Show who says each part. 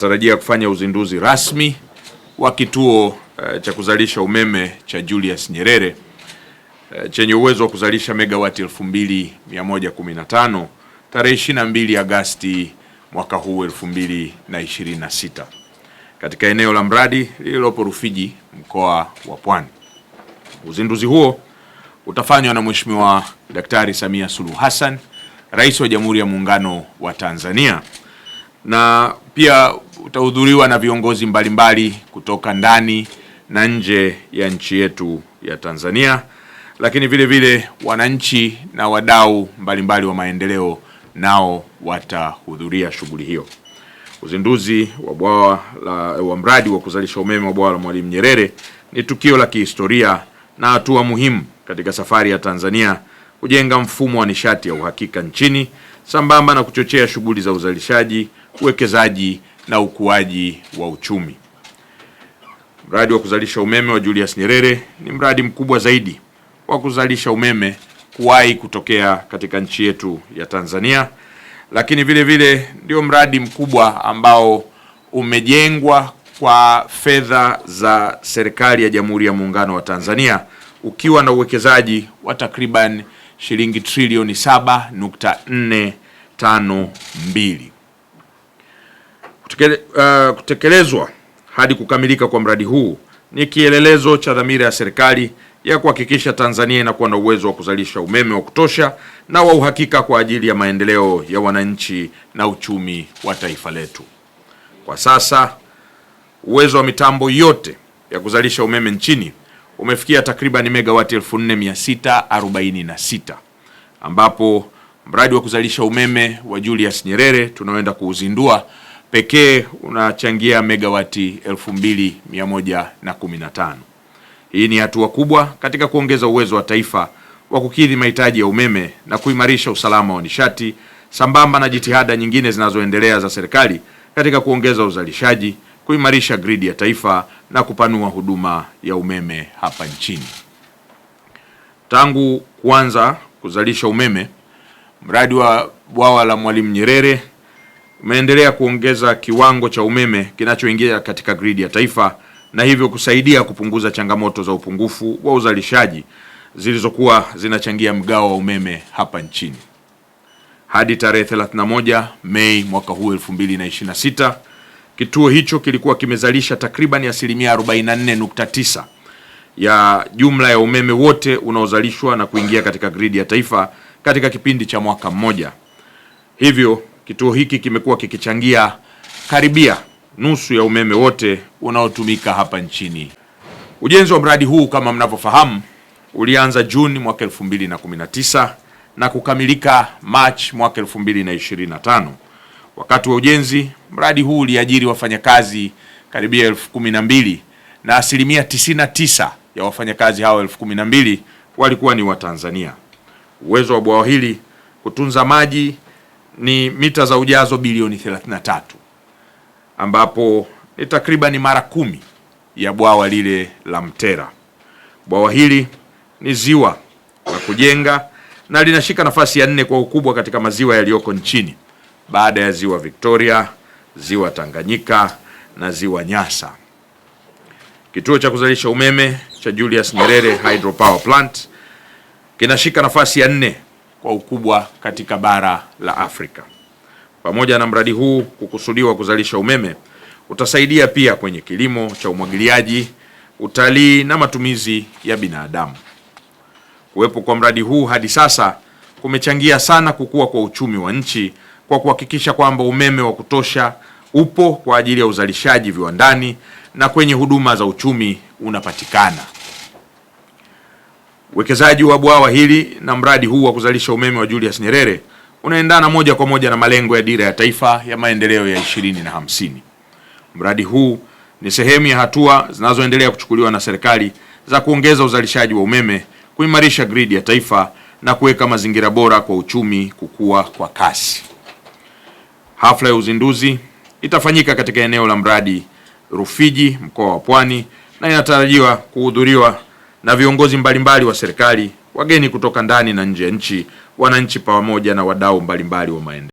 Speaker 1: Tarajia kufanya uzinduzi rasmi wa kituo cha kuzalisha umeme cha Julius Nyerere chenye uwezo wa kuzalisha megawati 2115 tarehe 22 Agosti mwaka huu 2026 katika eneo la mradi lililopo Rufiji, mkoa wa Pwani. Uzinduzi huo utafanywa na Mheshimiwa Daktari Samia Suluhu Hassan, Rais wa Jamhuri ya Muungano wa Tanzania, na pia utahudhuriwa na viongozi mbalimbali kutoka ndani na nje ya nchi yetu ya Tanzania, lakini vile vile wananchi na wadau mbalimbali wa maendeleo nao watahudhuria shughuli hiyo. Uzinduzi wa mradi wa kuzalisha umeme wa bwawa la Mwalimu Nyerere ni tukio la kihistoria na hatua muhimu katika safari ya Tanzania kujenga mfumo wa nishati ya uhakika nchini, sambamba na kuchochea shughuli za uzalishaji, uwekezaji na ukuaji wa uchumi. Mradi wa kuzalisha umeme wa Julius Nyerere ni mradi mkubwa zaidi wa kuzalisha umeme kuwahi kutokea katika nchi yetu ya Tanzania, lakini vile vile ndio mradi mkubwa ambao umejengwa kwa fedha za serikali ya Jamhuri ya Muungano wa Tanzania, ukiwa na uwekezaji wa takriban shilingi trilioni 7.452. Kutekelezwa hadi kukamilika kwa mradi huu ni kielelezo cha dhamira ya serikali ya kuhakikisha Tanzania inakuwa na uwezo wa kuzalisha umeme wa kutosha na wa uhakika kwa ajili ya maendeleo ya wananchi na uchumi wa taifa letu. Kwa sasa uwezo wa mitambo yote ya kuzalisha umeme nchini umefikia takriban megawati 4646, ambapo mradi wa kuzalisha umeme wa Julius Nyerere tunaoenda kuuzindua pekee unachangia megawati 2115. Hii ni hatua kubwa katika kuongeza uwezo wa taifa wa kukidhi mahitaji ya umeme na kuimarisha usalama wa nishati, sambamba na jitihada nyingine zinazoendelea za serikali katika kuongeza uzalishaji, kuimarisha gridi ya taifa na kupanua huduma ya umeme hapa nchini. Tangu kuanza kuzalisha umeme, mradi wa bwawa la Mwalimu Nyerere umeendelea kuongeza kiwango cha umeme kinachoingia katika gridi ya taifa na hivyo kusaidia kupunguza changamoto za upungufu wa uzalishaji zilizokuwa zinachangia mgao wa umeme hapa nchini. Hadi tarehe 31 Mei mwaka huu 2026, kituo hicho kilikuwa kimezalisha takriban asilimia 44.9 ya jumla ya umeme wote unaozalishwa na kuingia katika gridi ya taifa katika kipindi cha mwaka mmoja. Hivyo kituo hiki kimekuwa kikichangia karibia nusu ya umeme wote unaotumika hapa nchini. Ujenzi wa mradi huu kama mnavyofahamu ulianza Juni mwaka 2019 na kukamilika Machi mwaka 2025. Wakati wa ujenzi, mradi huu uliajiri wafanyakazi karibia 12,000 na asilimia 99 ya wafanyakazi hao 12,000 walikuwa ni Watanzania. Uwezo wa bwawa hili kutunza maji ni mita za ujazo bilioni 33, ambapo ni takriban mara 10 ya bwawa lile la Mtera. Bwawa hili ni ziwa la kujenga na linashika nafasi ya 4 kwa ukubwa katika maziwa yaliyoko nchini baada ya ziwa Victoria, ziwa Tanganyika na ziwa Nyasa. Kituo cha kuzalisha umeme cha Julius Nyerere Hydropower Plant kinashika nafasi ya 4 kwa ukubwa katika bara la Afrika. Pamoja na mradi huu kukusudiwa kuzalisha umeme, utasaidia pia kwenye kilimo cha umwagiliaji, utalii na matumizi ya binadamu. Kuwepo kwa mradi huu hadi sasa kumechangia sana kukua kwa uchumi wa nchi kwa kuhakikisha kwamba umeme wa kutosha upo kwa ajili ya uzalishaji viwandani na kwenye huduma za uchumi unapatikana. Uwekezaji wa bwawa hili na mradi huu wa kuzalisha umeme wa Julius Nyerere unaendana moja kwa moja na malengo ya Dira ya Taifa ya Maendeleo ya 2050. Mradi huu ni sehemu ya hatua zinazoendelea kuchukuliwa na serikali za kuongeza uzalishaji wa umeme, kuimarisha gridi ya taifa na kuweka mazingira bora kwa uchumi kukua kwa kasi. Hafla ya uzinduzi itafanyika katika eneo la mradi Rufiji, mkoa wa Pwani, na inatarajiwa kuhudhuriwa na viongozi mbalimbali wa serikali, wageni kutoka ndani na nje ya nchi, wananchi pamoja na wadau mbalimbali wa maendeleo.